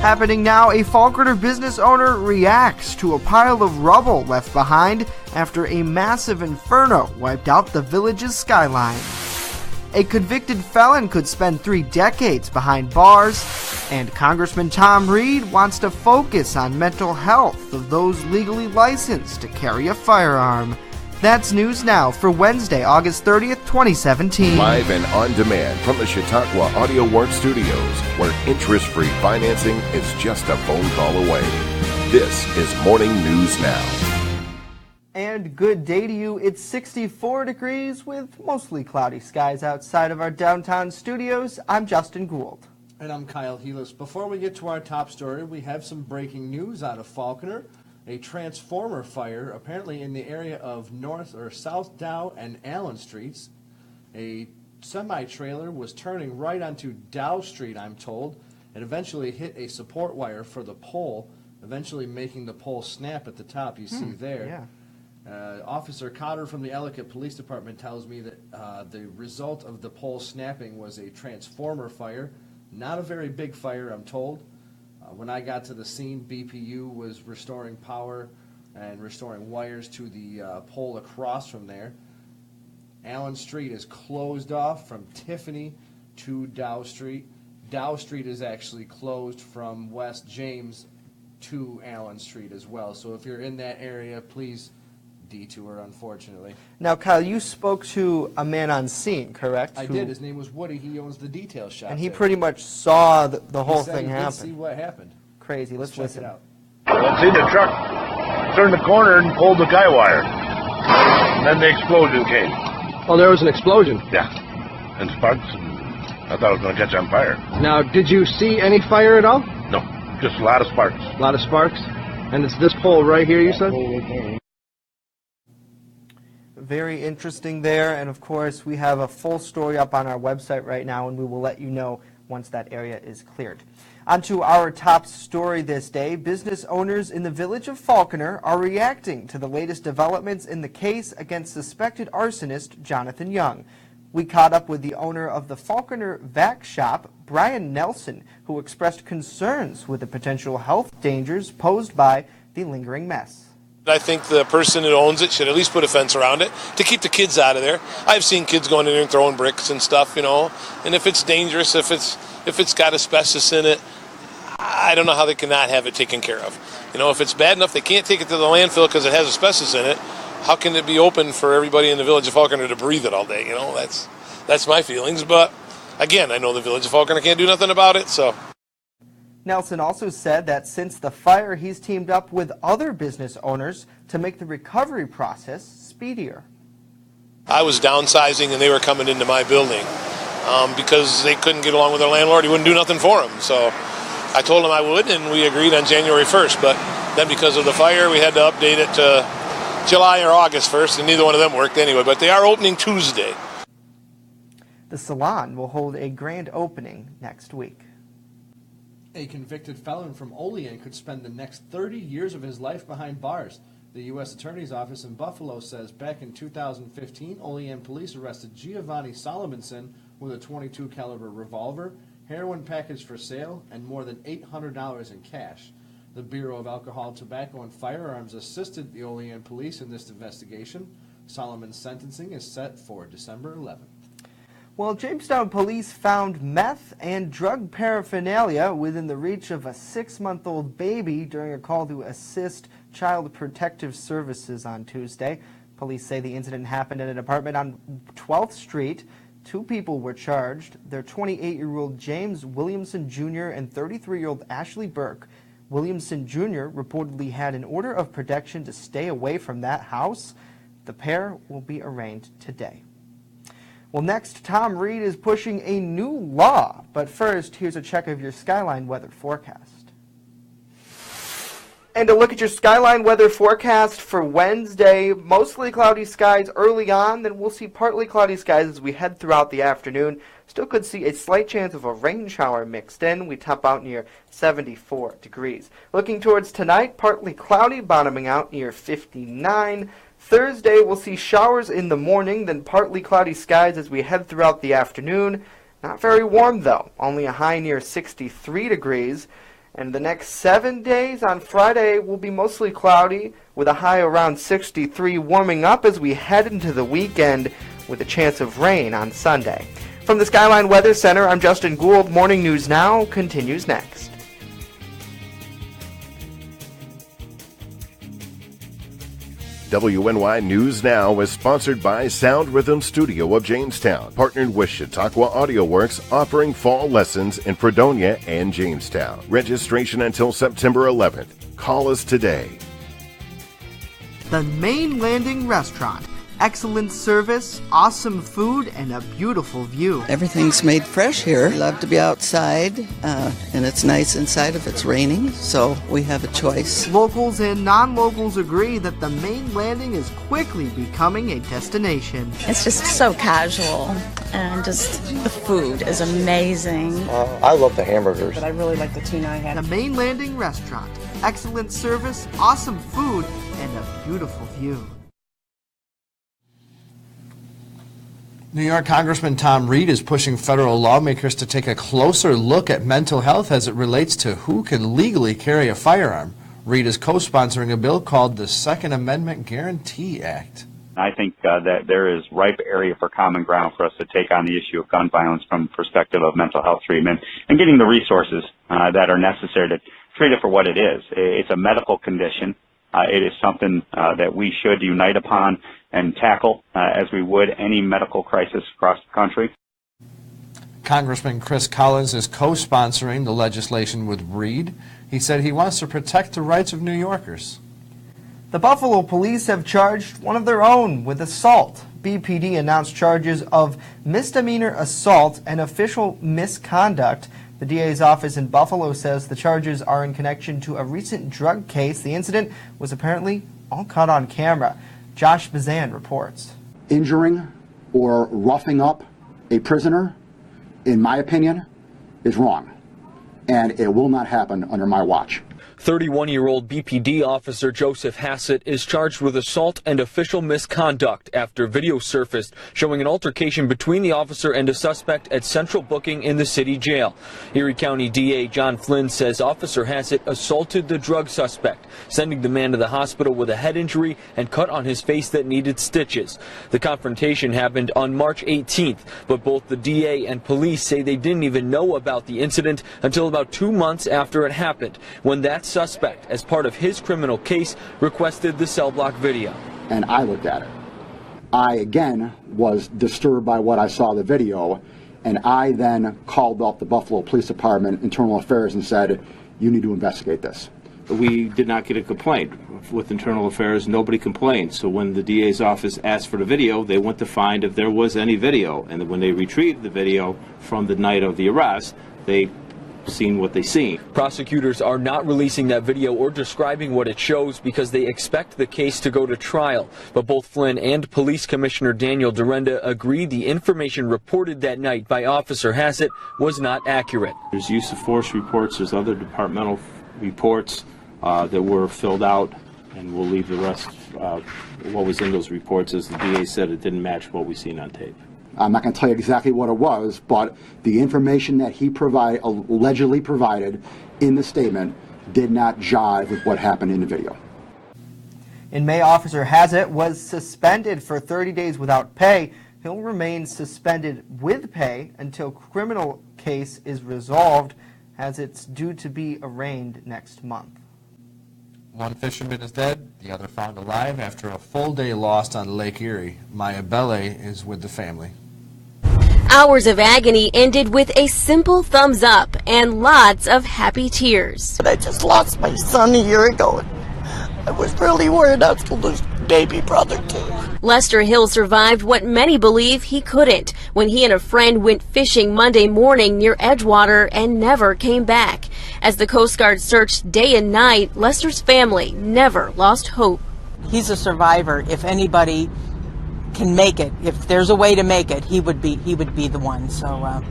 Happening now, a Falkirk business owner reacts to a pile of rubble left behind after a massive inferno wiped out the village's skyline. A convicted felon could spend 3 decades behind bars, and Congressman Tom Reed wants to focus on mental health of those legally licensed to carry a firearm. That's News Now for Wednesday, August 30th, 2017. Live and on demand from the Chautauqua Audio Works Studios, where interest-free financing is just a phone call away. This is Morning News Now. And good day to you. It's 64 degrees with mostly cloudy skies outside of our downtown studios. I'm Justin Gould. And I'm Kyle Heelis. Before we get to our top story, we have some breaking news out of Falconer. A transformer fire apparently in the area of North or South Dow and Allen Streets. A semi-trailer was turning right onto Dow Street, I'm told. It eventually hit a support wire for the pole, eventually making the pole snap at the top you see there. Yeah. Officer Cotter from the Ellicott Police Department tells me that the result of the pole snapping was a transformer fire. Not a very big fire, I'm told. When I got to the scene, BPU was restoring power and restoring wires to the pole across from there. Allen Street is closed off from Tiffany to Dow Street. Dow Street is actually closed from West James to Allen Street as well. So if you're in that area, please detour, unfortunately. Now, Kyle, you spoke to a man on scene, correct? I did. His name was Woody. He owns the detail shop. And he pretty much saw the whole thing happen. He did see what happened. Crazy. Let's listen. Check it out. Let's see, the truck turned the corner and pulled the guy wire. And then the explosion came. Oh, there was an explosion? Yeah. And sparks. And I thought it was going to catch on fire. Now, did you see any fire at all? No, just a lot of sparks. A lot of sparks? And it's this pole right here, you said? Very interesting there, and of course we have a full story up on our website right now, and we will let you know once that area is cleared. On to our top story this day. Business owners in the village of Falconer are reacting to the latest developments in the case against suspected arsonist Jonathan Young. We caught up with the owner of the Falconer Vac Shop, Brian Nelson, who expressed concerns with the potential health dangers posed by the lingering mess. I think the person that owns it should at least put a fence around it to keep the kids out of there. I've seen kids going in there and throwing bricks and stuff, and if it's dangerous, if it's got asbestos in it, I don't know how they cannot have it taken care of. If it's bad enough they can't take it to the landfill because it has asbestos in it, how can it be open for everybody in the village of Falconer to breathe it all day? That's my feelings, but again, I know the village of Falconer can't do nothing about it, so. Nelson also said that since the fire, he's teamed up with other business owners to make the recovery process speedier. I was downsizing and they were coming into my building because they couldn't get along with their landlord. He wouldn't do nothing for them. So I told him I would, and we agreed on January 1st. But then because of the fire, we had to update it to July or August 1st, and neither one of them worked anyway. But they are opening Tuesday. The salon will hold a grand opening next week. A convicted felon from Olean could spend the next 30 years of his life behind bars. The U.S. Attorney's Office in Buffalo says back in 2015, Olean police arrested Giovanni Solomonson with a .22 caliber revolver, heroin package for sale, and more than $800 in cash. The Bureau of Alcohol, Tobacco, and Firearms assisted the Olean police in this investigation. Solomon's sentencing is set for December 11th. Well, Jamestown police found meth and drug paraphernalia within the reach of a 6-month-old baby during a call to assist Child Protective Services on Tuesday. Police say the incident happened at an apartment on 12th Street. 2 people were charged. They're 28-year-old James Williamson Jr. and 33-year-old Ashley Burke. Williamson Jr. reportedly had an order of protection to stay away from that house. The pair will be arraigned today. Well, next, Tom Reed is pushing a new law. But first, here's a check of your Skyline weather forecast. And a look at your Skyline weather forecast for Wednesday. Mostly cloudy skies early on, then we'll see partly cloudy skies as we head throughout the afternoon. Still could see a slight chance of a rain shower mixed in. We top out near 74 degrees. Looking towards tonight, partly cloudy, bottoming out near 59. Thursday, we'll see showers in the morning, then partly cloudy skies as we head throughout the afternoon. Not very warm, though. Only a high near 63 degrees. And the next 7 days, on Friday will be mostly cloudy with a high around 63, warming up as we head into the weekend with a chance of rain on Sunday. From the Skyline Weather Center, I'm Justin Gould. Morning News Now continues next. WNY News Now is sponsored by Sound Rhythm Studio of Jamestown, partnered with Chautauqua Audio Works, offering fall lessons in Fredonia and Jamestown. Registration until September 11th. Call us today. The Main Landing Restaurant. Excellent service, awesome food, and a beautiful view. Everything's made fresh here. We love to be outside, and it's nice inside if it's raining, so we have a choice. Locals and non-locals agree that the Main Landing is quickly becoming a destination. It's just so casual, and just the food is amazing. I love the hamburgers. But I really like the tuna I had. The Main Landing Restaurant. Excellent service, awesome food, and a beautiful view. New York Congressman Tom Reed is pushing federal lawmakers to take a closer look at mental health as it relates to who can legally carry a firearm. Reed is co-sponsoring a bill called the Second Amendment Guarantee Act. I think that there is ripe area for common ground for us to take on the issue of gun violence from the perspective of mental health treatment and getting the resources that are necessary to treat it for what it is. It's a medical condition. It is something that we should unite upon and tackle as we would any medical crisis across the country. Congressman Chris Collins is co-sponsoring the legislation with Reed. He said he wants to protect the rights of New Yorkers. The Buffalo police have charged one of their own with assault. BPD announced charges of misdemeanor assault and official misconduct. The DA's office in Buffalo says the charges are in connection to a recent drug case. The incident was apparently all caught on camera. Josh Bazan reports. Injuring or roughing up a prisoner, in my opinion, is wrong, and it will not happen under my watch. 31-year-old BPD officer Joseph Hassett is charged with assault and official misconduct after video surfaced showing an altercation between the officer and a suspect at Central Booking in the city jail. Erie County DA John Flynn says Officer Hassett assaulted the drug suspect, sending the man to the hospital with a head injury and cut on his face that needed stitches. The confrontation happened on March 18th, but both the DA and police say they didn't even know about the incident until about 2 months after it happened, when that suspect, as part of his criminal case, requested the cell block video. And I looked at it. I, again, was disturbed by what I saw the video, and I then called up the Buffalo Police Department, Internal Affairs, and said, you need to investigate this. We did not get a complaint with Internal Affairs. Nobody complained. So when the DA's office asked for the video, they went to find if there was any video. And when they retrieved the video from the night of the arrest, they seen what they seen. Prosecutors are not releasing that video or describing what it shows because they expect the case to go to trial. But both Flynn and Police Commissioner Daniel Dorenda agree the information reported that night by Officer Hassett was not accurate. There's use of force reports, there's other departmental reports that were filled out, and we'll leave the rest, what was in those reports, as the DA said, it didn't match what we seen on tape. I'm not going to tell you exactly what it was, but the information that he allegedly provided in the statement did not jive with what happened in the video. In May, Officer Hassett was suspended for 30 days without pay. He'll remain suspended with pay until criminal case is resolved, as it's due to be arraigned next month. One fisherman is dead, the other found alive after a full day lost on Lake Erie. Maya Bele is with the family. Hours of agony ended with a simple thumbs up and lots of happy tears. I just lost my son a year ago. I was really worried I was going to lose baby brother too. Lester Hill survived what many believe he couldn't when he and a friend went fishing Monday morning near Edgewater and never came back. As the Coast Guard searched day and night, Lester's family never lost hope. He's a survivor. If anybody can make it, if there's a way to make it, he would be the one. So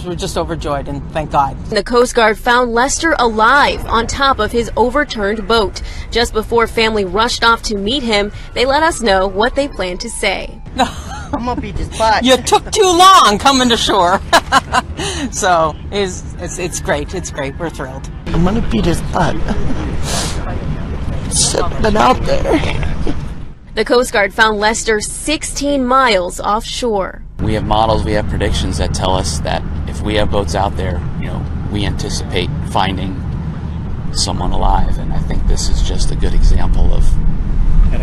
we're just overjoyed, and thank God. The Coast Guard found Lester alive on top of his overturned boat. Just before family rushed off to meet him, they let us know what they plan to say. I'm gonna beat his butt. You took too long coming to shore. So it's great. It's great. We're thrilled. I'm gonna beat his butt. Sitting out there. The Coast Guard found Lester 16 miles offshore. We have models, we have predictions that tell us that if we have boats out there, we anticipate finding someone alive, and I think this is just a good example of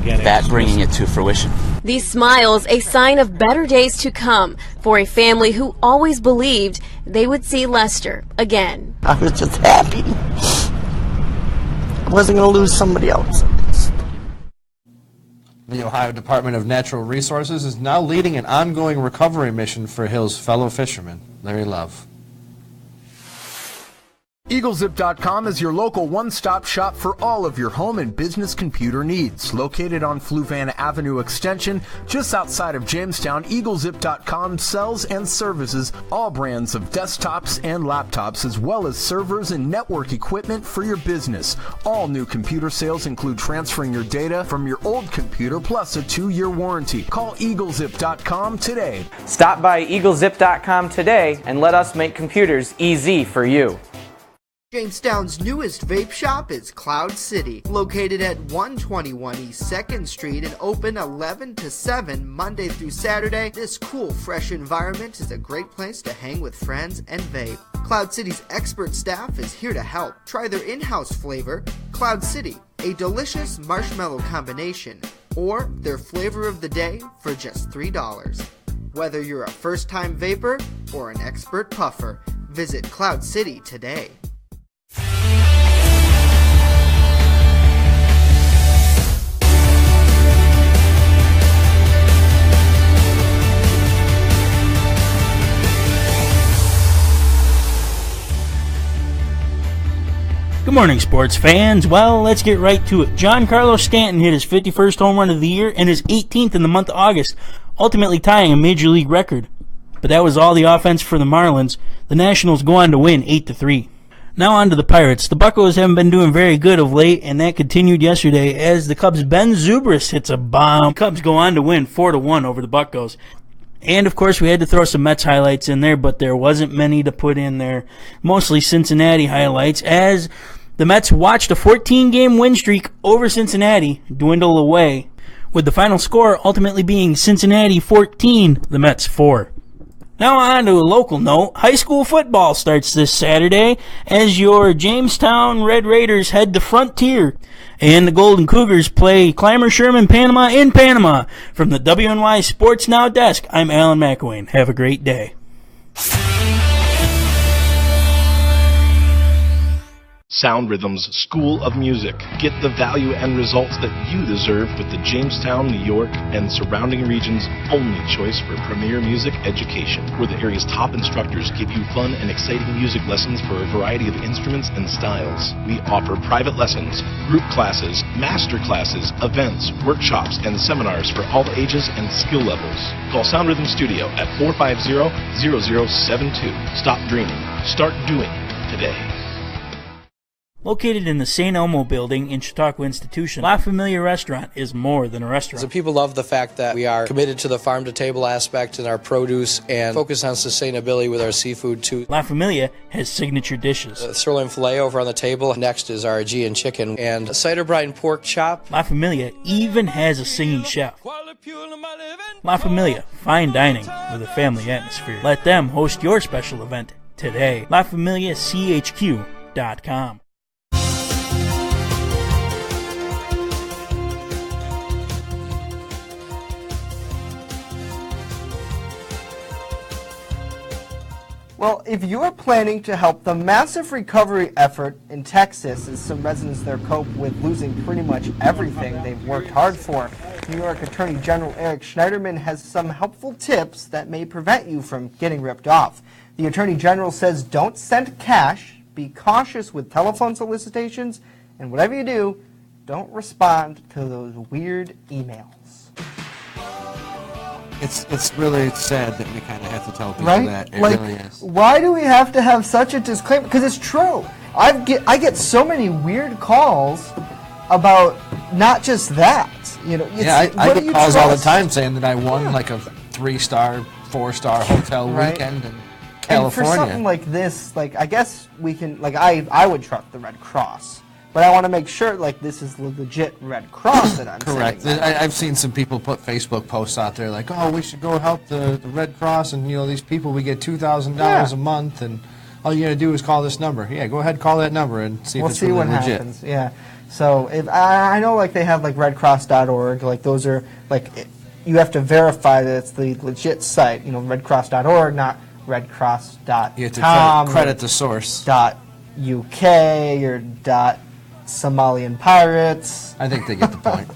that bringing it to fruition. These smiles, a sign of better days to come for a family who always believed they would see Lester again. I was just happy. I wasn't going to lose somebody else. The Ohio Department of Natural Resources is now leading an ongoing recovery mission for Hill's fellow fishermen. Larry Love. EagleZip.com is your local one-stop shop for all of your home and business computer needs. Located on Fluvanna Avenue Extension, just outside of Jamestown, EagleZip.com sells and services all brands of desktops and laptops, as well as servers and network equipment for your business. All new computer sales include transferring your data from your old computer plus a 2-year warranty. Call EagleZip.com today. Stop by EagleZip.com today and let us make computers easy for you. Jamestown's newest vape shop is Cloud City, located at 121 East 2nd Street and open 11 to 7 Monday through Saturday. This cool, fresh environment is a great place to hang with friends and vape. Cloud City's expert staff is here to help. Try their in-house flavor, Cloud City, a delicious marshmallow combination, or their flavor of the day for just $3. Whether you're a first-time vapor or an expert puffer, visit Cloud City today. Good morning, sports fans. Well, let's get right to it. Giancarlo Stanton hit his 51st home run of the year and his 18th in the month of August, ultimately tying a major league record. But that was all the offense for the Marlins. The Nationals go on to win 8-3. Now on to the Pirates. The Buccos haven't been doing very good of late, and that continued yesterday as the Cubs' Ben Zobrist hits a bomb. The Cubs go on to win 4-1 over the Buccos. And, of course, we had to throw some Mets highlights in there, but there wasn't many to put in there. Mostly Cincinnati highlights, as the Mets watched a 14-game win streak over Cincinnati dwindle away, with the final score ultimately being Cincinnati 14, the Mets 4. Now on to a local note. High school football starts this Saturday as your Jamestown Red Raiders head to Frontier, and the Golden Cougars play Clymer Sherman Panama in Panama. From the WNY Sports Now desk, I'm Alan McElwain. Have a great day. Sound Rhythm's School of Music. Get the value and results that you deserve with the Jamestown, New York, and surrounding region's only choice for premier music education, where the area's top instructors give you fun and exciting music lessons for a variety of instruments and styles. We offer private lessons, group classes, master classes, events, workshops, and seminars for all ages and skill levels. Call Sound Rhythm Studio at 450-0072. Stop dreaming. Start doing today. Located in the St. Elmo building in Chautauqua Institution, La Familia Restaurant is more than a restaurant. So people love the fact that we are committed to the farm-to-table aspect in our produce and focus on sustainability with our seafood too. La Familia has signature dishes. Sirloin filet over on the table. Next is our Aegean chicken and a cider brine pork chop. La Familia even has a singing chef. La Familia, fine dining with a family atmosphere. Let them host your special event today. LaFamiliaCHQ.com. Well, if you're planning to help the massive recovery effort in Texas as some residents there cope with losing pretty much everything they've worked hard for, New York Attorney General Eric Schneiderman has some helpful tips that may prevent you from getting ripped off. The Attorney General says don't send cash, be cautious with telephone solicitations, and whatever you do, don't respond to those weird emails. It's really sad that we kind of have to tell people Right? that. It Like, really is. why do we have to have such a disclaimer? Because it's true. I get so many weird calls about not just that. You know, Yeah, I get calls all the time saying that I won like a 3-star, 4-star hotel Right. weekend in And California. for something like this, like, I guess we can, like, I would trust the Red Cross. But I want to make sure, like, this is the legit Red Cross that I'm Correct. saying. I've seen some people put Facebook posts out there like, oh, we should go help the Red Cross, and, you know, these people, we get $2,000 a month, and all you got to do is call this number. Yeah, go ahead, call that number and see We'll if it's see really what legit. happens. Yeah. So if I know, like, they have, like, redcross.org, like, those are, like, you have to verify that it's the legit site, you know, redcross.org, not redcross.com. You have to credit the source. .uk or .Somalian pirates. I think they get the point.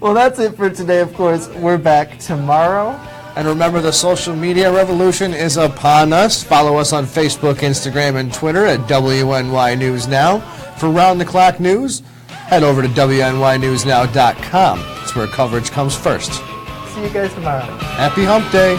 Well, that's it for today, of course. We're back tomorrow. And remember, the social media revolution is upon us. Follow us on Facebook, Instagram, and Twitter at WNY News Now. For round-the-clock news, head over to WNYNewsNow.com. It's where coverage comes first. See you guys tomorrow. Happy Hump Day.